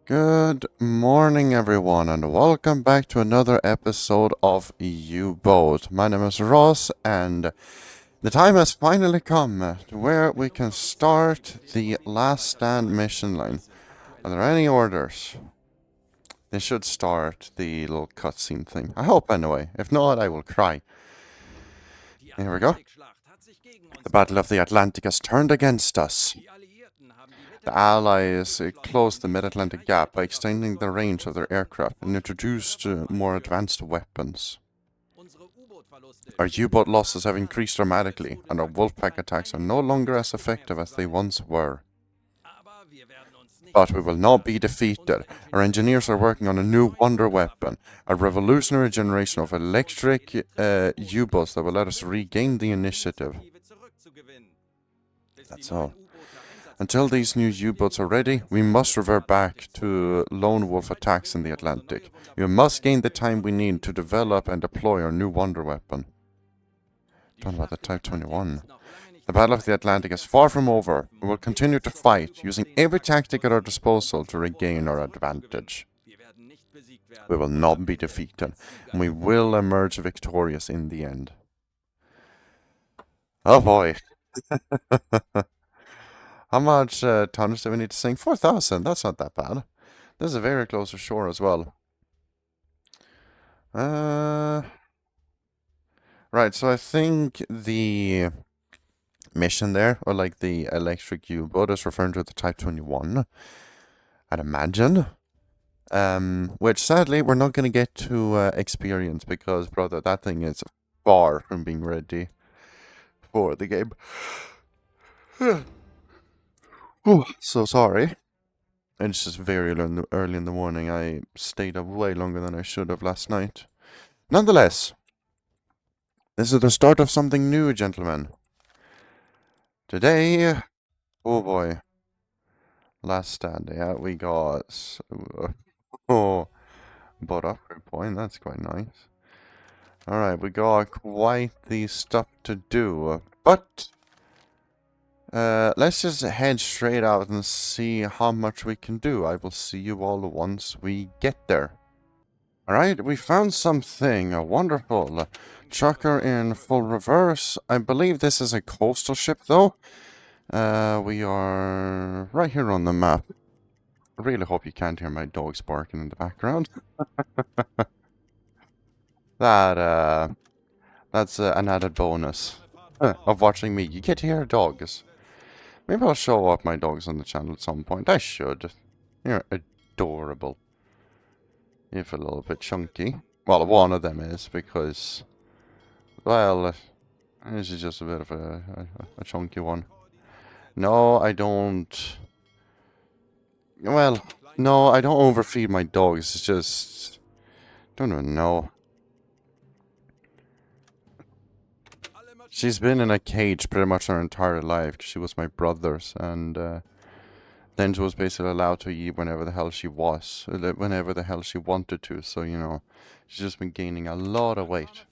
Good morning, everyone, and welcome back to another episode of Uboat. My name is Ross, and the time has finally come to where we can start the last stand mission line. Are there any orders? They should start the little cutscene thing. I hope, anyway. If not, I will cry. Here we go. The Battle of the Atlantic has turned against us. The Allies closed the Mid-Atlantic Gap by extending the range of their aircraft and introduced more advanced weapons. Our U-boat losses have increased dramatically, and our Wolfpack attacks are no longer as effective as they once were. But we will not be defeated. Our engineers are working on a new wonder weapon, a revolutionary generation of electric U-boats that will let us regain the initiative. That's all. Until these new U-boats are ready, we must revert back to lone wolf attacks in the Atlantic. We must gain the time we need to develop and deploy our new wonder weapon. Talking about the Type 21. The Battle of the Atlantic is far from over. We will continue to fight, using every tactic at our disposal to regain our advantage. We will not be defeated, and we will emerge victorious in the end. Oh boy. How much tonnage do we need to sink? 4,000. That's not that bad. This is very close to shore as well. Right, so I think the mission there, or like the electric U-boat, is referring to the Type 21. I'd imagine. Which sadly we're not going to get to experience because, brother, that thing is far from being ready for the game. Oh, so sorry. It's just very early in the morning. I stayed up way longer than I should have last night. Nonetheless, this is the start of something new, gentlemen. Today, oh boy, last stand, yeah, we got, bought upgrade point, that's quite nice. Alright, we got quite the stuff to do, but let's just head straight out and see how much we can do. I will see you all once we get there. Alright, we found something wonderful. Trucker in full reverse. I believe this is a coastal ship though. We are right here on the map. I really hope you can't hear my dogs barking in the background. That's an added bonus of watching me. You get to hear dogs. Maybe I'll show off my dogs on the channel at some point. I should. You're adorable. If a little bit chunky. Well, one of them is because, well, this is just a bit of a chunky one. No, I don't. Well, no, I don't overfeed my dogs. It's just, don't even know. She's been in a cage pretty much her entire life. She was my brother's, and then she was basically allowed to eat whenever the hell she was, whenever the hell she wanted to. So, you know, she's just been gaining a lot of weight.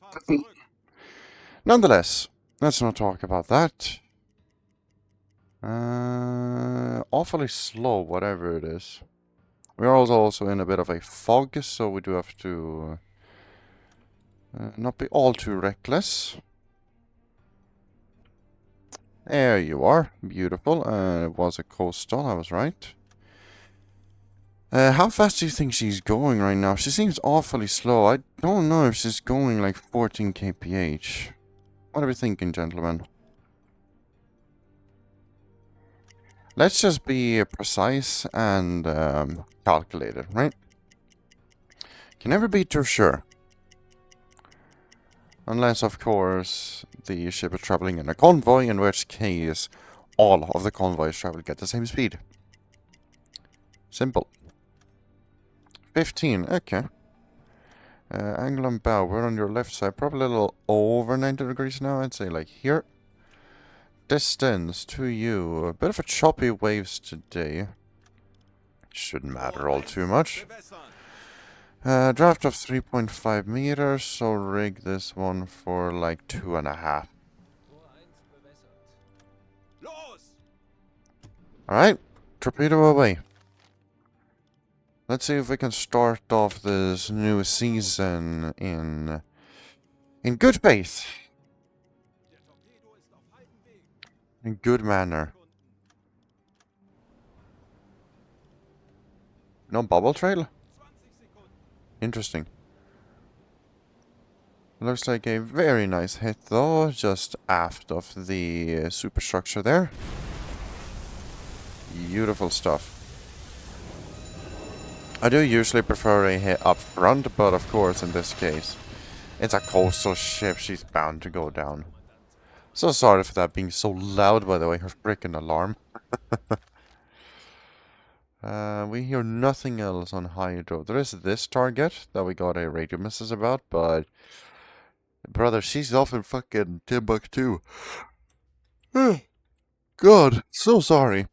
Nonetheless, let's not talk about that. Awfully slow, whatever it is. We are also in a bit of a fog, so we do have to not be all too reckless. There you are. Beautiful. It was a coastal, I was right. How fast do you think she's going right now? She seems awfully slow. I don't know if she's going like 14 kph. What are we thinking, gentlemen? Let's just be precise and calculated, right? Can never be too sure. Unless, of course, the ship is traveling in a convoy, in which case all of the convoys travel at the same speed. Simple. 15, okay. Angle and bow, we're on your left side, probably a little over 90 degrees now, I'd say, like here. Distance to you, a bit of a choppy waves today. Shouldn't matter all too much. Draft of 3.5 meters, so rig this one for like 2.5. Alright, torpedo away. Let's see if we can start off this new season in good faith. In good manner. No bubble trail? Interesting. Looks like a very nice hit though, just aft of the superstructure there. Beautiful stuff. I do usually prefer a hit up front, but of course in this case, it's a coastal ship, she's bound to go down. So sorry for that being so loud, by the way, her freaking alarm. We hear nothing else on Hydro. There is this target that we got a radio message about, but... Brother, she's off in fucking Timbuktu. God, so sorry.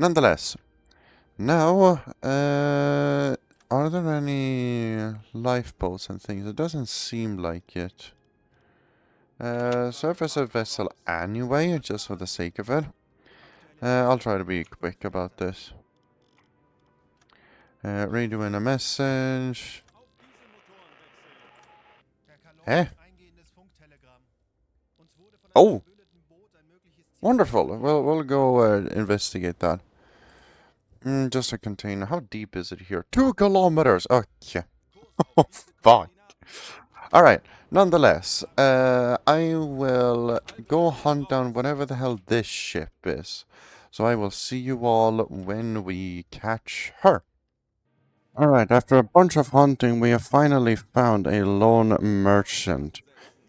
Nonetheless, now, are there any lifeboats and things? It doesn't seem like it. Surface a vessel anyway, just for the sake of it. I'll try to be quick about this. Redoing a message. Eh? Oh! Wonderful. We'll go investigate that. Just a container. How deep is it here? 2 kilometers! Okay. Oh, fuck. Alright. Nonetheless, I will go hunt down whatever the hell this ship is. So I will see you all when we catch her. Alright, after a bunch of hunting, we have finally found a lone merchant.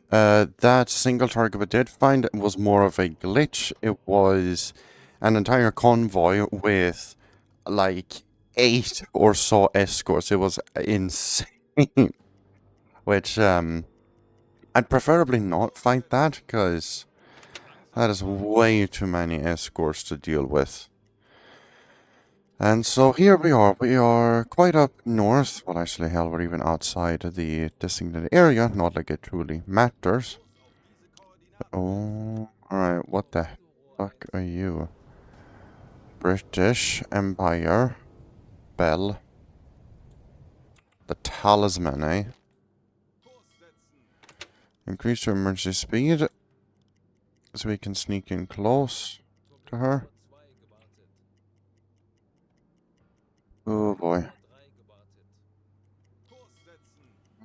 That single target we did find was more of a glitch. It was an entire convoy with like 8 or so escorts. It was insane. Which, I'd preferably not fight that, because that is way too many escorts to deal with. And so here we are quite up north. Well, actually, hell, we're even outside the designated area, not like it truly matters. Oh, alright, what the fuck are you? British Empire. Bell. The Talisman, eh? Increase your emergency speed, so we can sneak in close to her. Oh boy.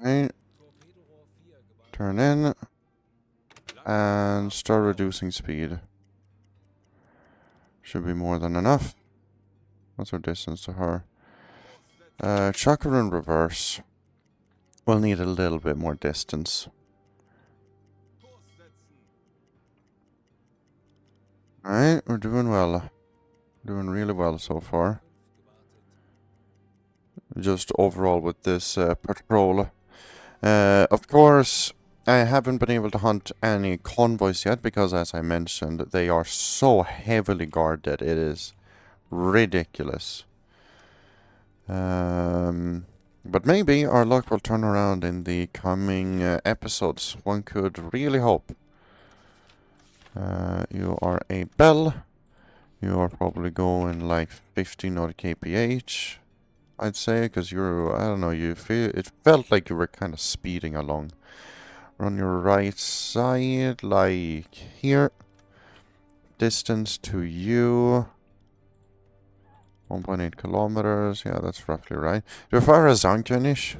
Right. Turn in. And start reducing speed. Should be more than enough. What's our distance to her? Chuck her in reverse. We'll need a little bit more distance. Alright, we're doing well. Doing really well so far. Just overall with this patrol. Of course, I haven't been able to hunt any convoys yet because, as I mentioned, they are so heavily guarded. It is ridiculous. But maybe our luck will turn around in the coming episodes. One could really hope. You are a Bell. You are probably going like 50 knot kph, I'd say, because you're, I don't know, it felt like you were kind of speeding along. On your right side, like here. Distance to you. 1.8 kilometers. Yeah, that's roughly right. Do you fire a Zankenish?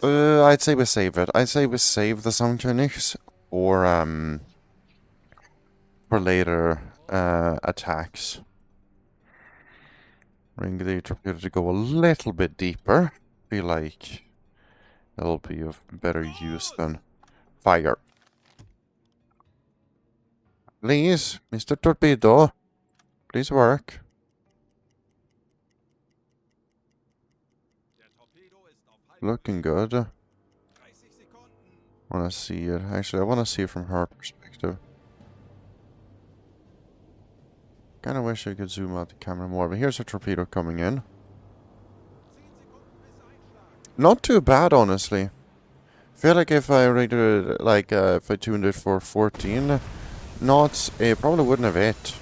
I'd say we save it. I'd say we save the Zankenish for later attacks. Bring the torpedo to go a little bit deeper. Feel like it'll be of better use than fire. Please, Mr. Torpedo. Please work. Looking good. Wanna see it. Actually, I wanna see it from her perspective. Kinda wish I could zoom out the camera more, but here's a torpedo coming in. Not too bad, honestly. Feel like if I rated it, like, if I tuned it for 14 knots, it probably wouldn't have hit.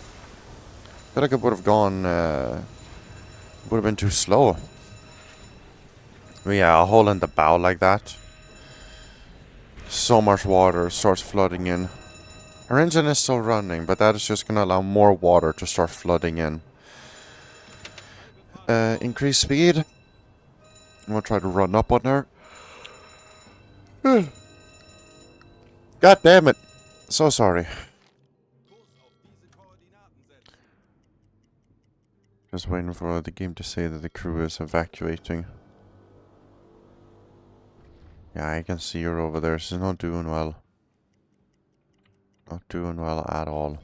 Feel like it would have gone, would have been too slow. But yeah, a hole in the bow like that. So much water starts flooding in. Our engine is still running, but that is just gonna allow more water to start flooding in. Increase speed. I'm gonna try to run up on her. God damn it. So sorry. Just waiting for the game to say that the crew is evacuating. Yeah, I can see her over there. She's not doing well. Not doing well at all.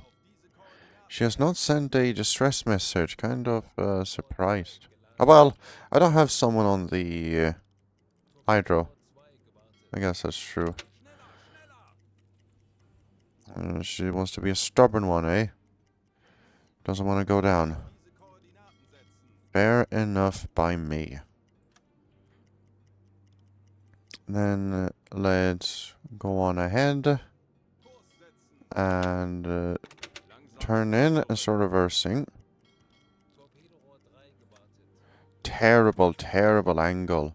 She has not sent a distress message. Kind of surprised. Oh, well, I don't have someone on the hydro. I guess that's true. She wants to be a stubborn one, eh? Doesn't want to go down. Fair enough by me. Then let's go on ahead and turn in and start reversing. Terrible, terrible angle.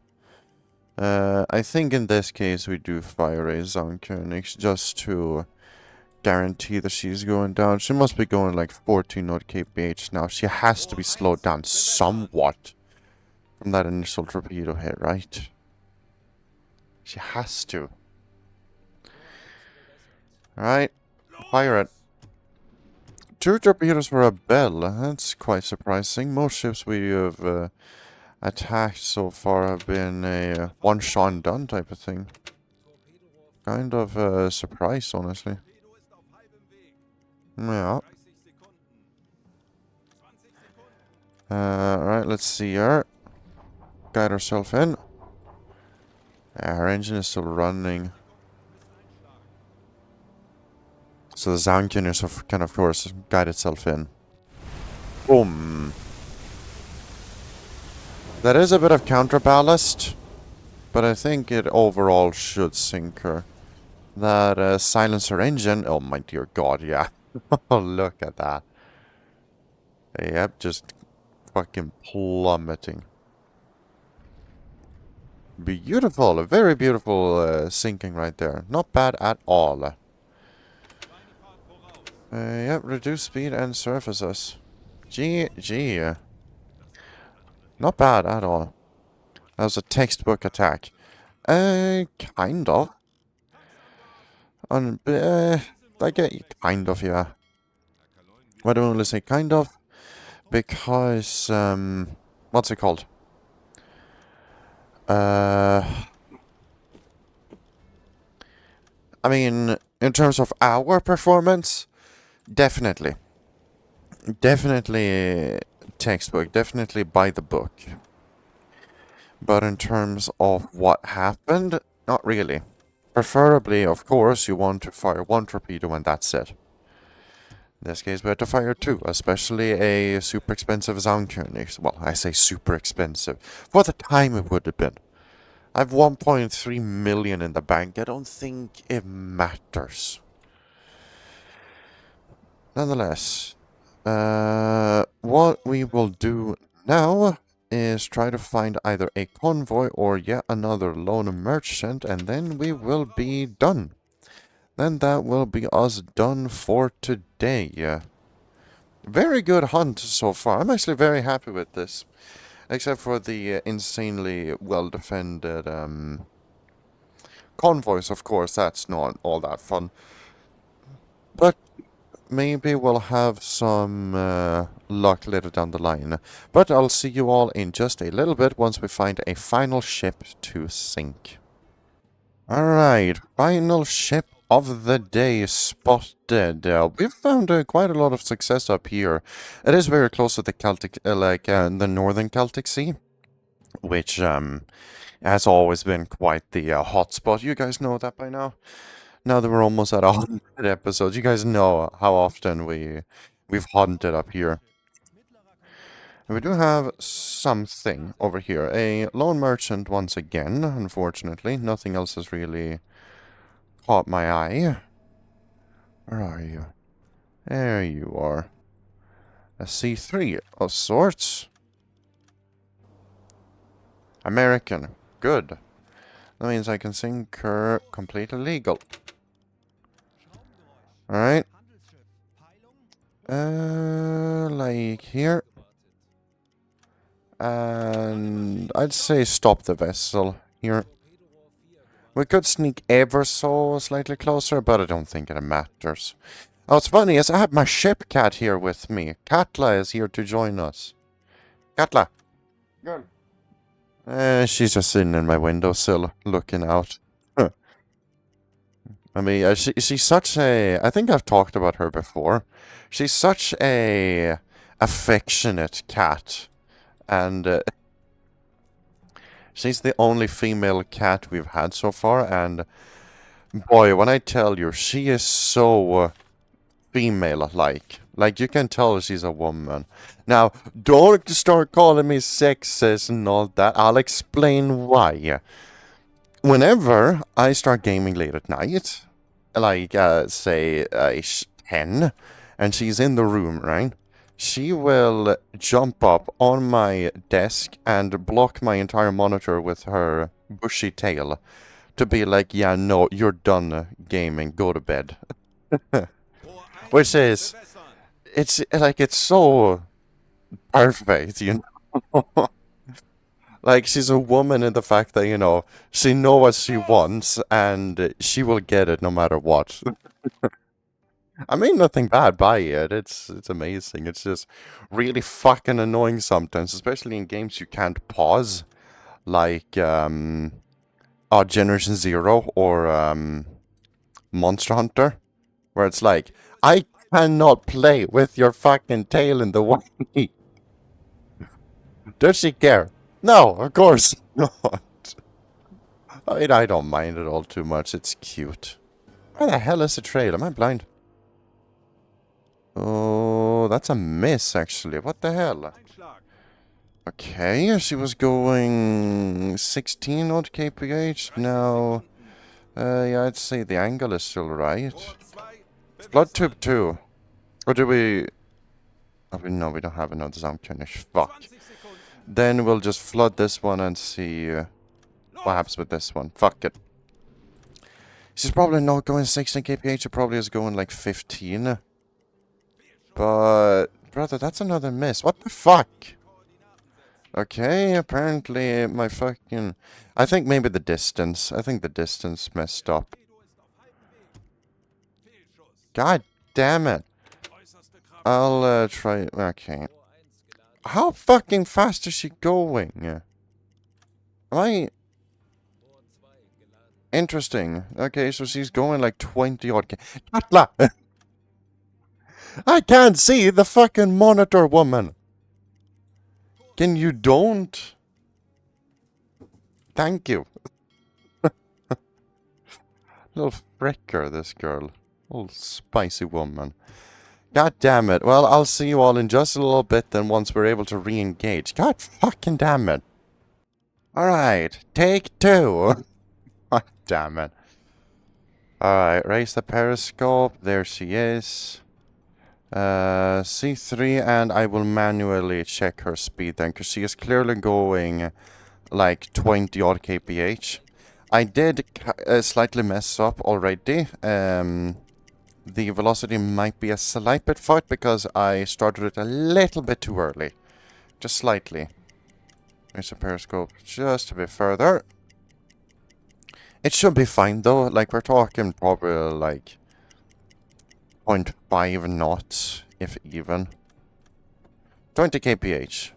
I think in this case we do fire a Zonkönig just to guarantee that she's going down. She must be going like 14 knot kph now. She has to be slowed down somewhat from that initial torpedo hit, right? She has to. Alright, fire it. 2 torpedoes for a bell. That's quite surprising. Most ships we have attacked so far have been a one shot and done type of thing. Kind of a surprise, honestly. Yeah. Alright, let's see her. Guide herself in. Her engine is still running. So the Zonkönig can, of course, guide itself in. Boom. That is a bit of counterballast, but I think it overall should sink her. That silencer engine, oh my dear god, yeah. Oh, look at that. Yep, just fucking plummeting. Beautiful, a very beautiful sinking right there. Not bad at all. Yep, reduce speed and surface us. GG. Not bad at all. That was a textbook attack. Kind of. I get you, kind of, yeah. Why do I only say kind of? Because, what's it called? I mean, in terms of our performance, definitely. Definitely textbook, definitely by the book. But in terms of what happened, not really. Preferably, of course, you want to fire 1 torpedo and that's it. In this case, we had to fire 2, especially a super expensive Zonkönig. Well, I say super expensive. For the time it would have been. I have 1.3 million in the bank. I don't think it matters. Nonetheless, what we will do now is try to find either a convoy or yet another lone merchant, and then we will be done. Then that will be us done for today. Very good hunt so far. I'm actually very happy with this. Except for the insanely well-defended convoys, of course. That's not all that fun. But maybe we'll have some luck later down the line. But I'll see you all in just a little bit once we find a final ship to sink. Alright, final ship of the day spotted. We've found quite a lot of success up here. It is very close to the Celtic, the northern Celtic Sea, which has always been quite the hotspot. You guys know that by now? Now that we're almost at 100 episodes, you guys know how often we've hunted up here. We do have something over here. A lone merchant once again, unfortunately. Nothing else has really caught my eye. Where are you? There you are. A C3 of sorts. American. Good. That means I can sink her completely legal. Alright. Like here. And I'd say stop the vessel here. We could sneak ever so slightly closer, but I don't think it matters. Oh, what's funny is I have my ship cat here with me. Katla is here to join us. Katla. Good. She's just sitting in my windowsill, looking out. I mean, she's such a... I think I've talked about her before. She's such a affectionate cat. And she's the only female cat we've had so far. And boy, when I tell you, she is so female-like. Like, you can tell she's a woman. Now, don't start calling me sexist and all that. I'll explain why. Whenever I start gaming late at night, like, say, 10, and she's in the room, right? She will jump up on my desk and block my entire monitor with her bushy tail to be like, yeah, no, you're done gaming, go to bed. Which is, it's like, it's so perfect, you know? Like, she's a woman in the fact that, you know, she knows what she wants and she will get it no matter what. I mean, nothing bad by it. It's amazing. It's just really fucking annoying sometimes, especially in games you can't pause, like Generation Zero or Monster Hunter, where it's like, I cannot play with your fucking tail in the way. Does she care? No, of course not. I mean, I don't mind it all too much. It's cute. Where the hell is the trail? Am I blind? Oh, that's a miss, actually. What the hell? Okay, she was going 16 odd kph. Now, yeah, I'd say the angle is still right. Blood tube 2. Or do we... Oh, no, we don't have another Zamkunish. Fuck. Then we'll just flood this one and see what happens with this one. Fuck it. She's probably not going 16 kph. She probably is going like 15. But, brother, that's another miss. What the fuck? Okay, apparently my fucking... I think maybe the distance. I think the distance messed up. God damn it. I'll try... Okay. How fucking fast is she going? Am I... Interesting. Okay, so she's going like 20 odd k... Atla! I can't see the fucking monitor, woman! Can you don't? Thank you. Little fricker, this girl. Little spicy woman. God damn it. Well, I'll see you all in just a little bit then once we're able to re-engage. God fucking damn it. Alright, take 2. God damn it. Alright, raise the periscope. There she is. C3, and I will manually check her speed then, because she is clearly going like 20 odd kph. I did slightly mess up already. The velocity might be a slight bit fucked because I started it a little bit too early. Just slightly. Raise the periscope just a bit further. It should be fine though, like we're talking probably like 0.5 knots, if even. 20 kph.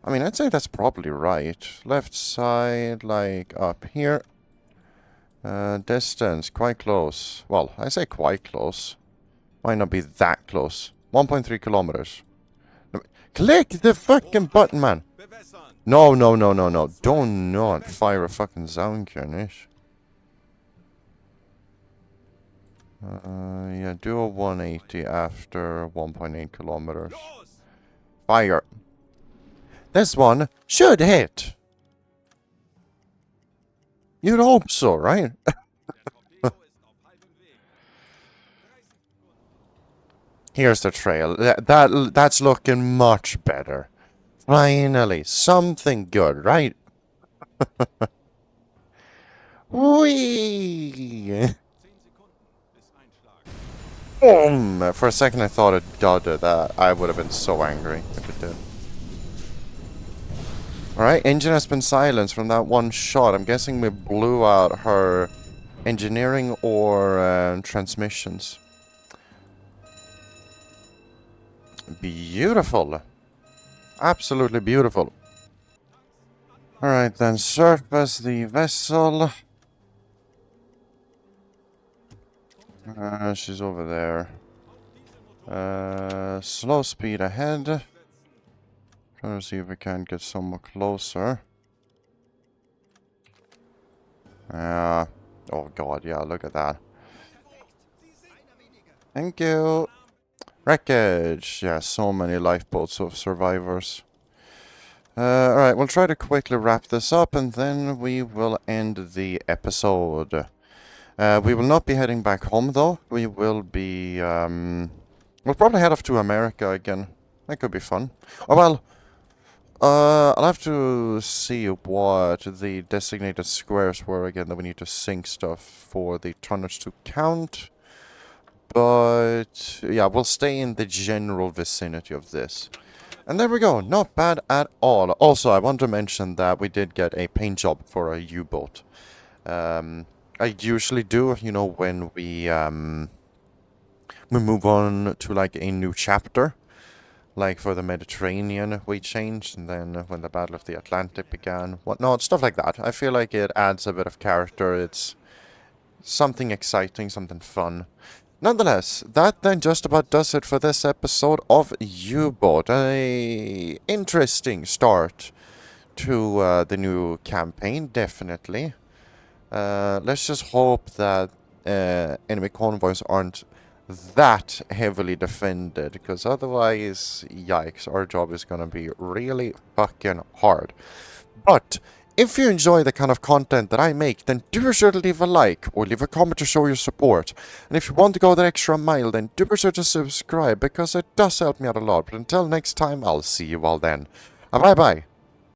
I mean, I'd say that's probably right. Left side, like up here. Distance, quite close. Well, I say quite close. Might not be that close. 1.3 kilometers. Click the fucking button, man! No, no, no, no, no. Do not fire a fucking Zaunkönig. Yeah, do a 180 after 1.8 kilometers. Fire. This one should hit. You'd hope so, right? Here's the trail. That's looking much better. Finally, something good, right? Whee! Boom! For a second I thought it did that. I would have been so angry if it did. Alright, engine has been silenced from that one shot. I'm guessing we blew out her engineering or transmissions. Beautiful. Absolutely beautiful. Alright then, surface the vessel. She's over there. Slow speed ahead. Trying to see if we can get somewhere closer. Oh god, yeah, look at that. Thank you. Wreckage. Yeah, so many lifeboats of survivors. Alright, we'll try to quickly wrap this up and then we will end the episode. We will not be heading back home though. We will be, we'll probably head off to America again. That could be fun. Oh well, I'll have to see what the designated squares were again that we need to sync stuff for the tonnage to count. But, yeah, we'll stay in the general vicinity of this. And there we go, not bad at all. Also, I want to mention that we did get a paint job for a U-boat. I usually do, you know, when we move on to, like, a new chapter. Like, for the Mediterranean, we changed, and then when the Battle of the Atlantic began, whatnot, stuff like that. I feel like it adds a bit of character, it's something exciting, something fun. Nonetheless, that then just about does it for this episode of U-Boat. A interesting start to the new campaign, definitely. Let's just hope that enemy convoys aren't that heavily defended, because otherwise, yikes, our job is gonna be really fucking hard. But if you enjoy the kind of content that I make, then do be sure to leave a like or leave a comment to show your support. And if you want to go the extra mile, then do be sure to subscribe, because it does help me out a lot. But until next time, I'll see you all then. Bye bye.